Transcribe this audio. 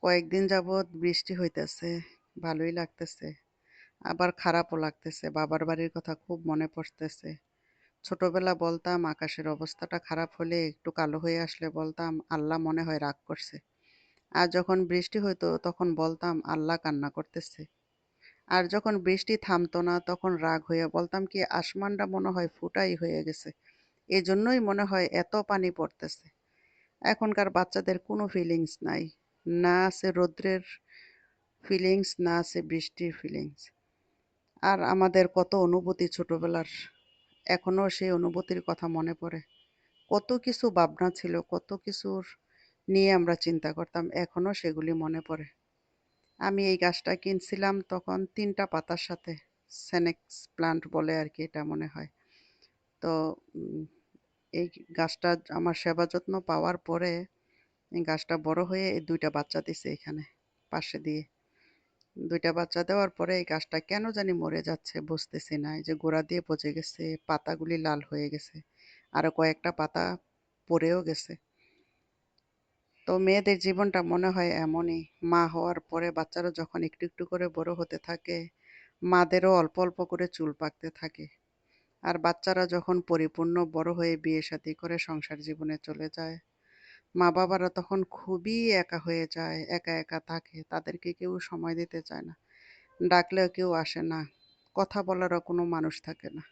কয়েকদিন যাবৎ বৃষ্টি হইতেছে, ভালোই লাগতেছে। আবার খারাপও লাগতেছে। বাবার বাড়ির কথা খুব মনে পড়তেছে। ছোটবেলা বলতাম আকাশের অবস্থাটা খারাপ হলে একটু কালো হয়ে আসলে বলতাম আল্লাহ মনে হয় রাগ করছে। আর যখন বৃষ্টি হইতো তখন বলতাম আল্লাহ কান্না করতেছে। আর যখন বৃষ্টি থামতো না তখন রাগ হয়ে বলতাম কি আসমানটা মনে হয় ফুটাই হয়ে গেছে। এজন্যই মনে হয় এত পানি পড়তেছে। এখনকার বাচ্চাদের কোনো ফিলিংস নাই। না আছে রৌদ্রের ফিলিংস, না আছে বৃষ্টির ফিলিংস। আর আমাদের কত অনুভূতি ছোটবেলার, এখনো সেই অনুভূতির কথা মনে পড়ে। কত কিছু ভাবনা ছিল, কত কিছুর নিয়ে আমরা চিন্তা করতাম, এখনো সেগুলি মনে পড়ে। আমি এই গাছটা কিনছিলাম তখন ৩টা পাতার সাথে, সেনেক্স প্লান্ট বলে আর কি এটা মনে হয়। তো উম, এই গাছটা আমার সেবা যত্ন পাওয়ার পরে এই গাছটা বড় হয়ে এই ২টা বাচ্চা দিছে এখানে পাশে দিয়ে। ২টা বাচ্চা দেওয়ার পরে এই গাছটা কেন জানি মরে যাচ্ছে বুঝতেছি না। এই যে গোড়া দিয়ে পচে গেছে, পাতাগুলি লাল হয়ে গেছে। আরো কয়েকটা পাতা পড়েও গেছে। তো মেয়েদের জীবনটা মনে হয় এমনই। মা হওয়ার পরে বাচ্চারা যখন একটু একটু করে বড় হতে থাকে, মাদেরও অল্প অল্প করে চুল পাকতে থাকে। আর বাচ্চারা যখন পরিপূর্ণ বড় হয়ে বিয়ে শাদী করে সংসার জীবনে চলে যায়, মা বাবারা তখন খুবই একা হয়ে যায়, একা একা থাকে, তাদেরকে কেউ সময় দিতে চায় না, ডাকলেও কেউ আসে না, কথা বলারও কোনো মানুষ থাকে না।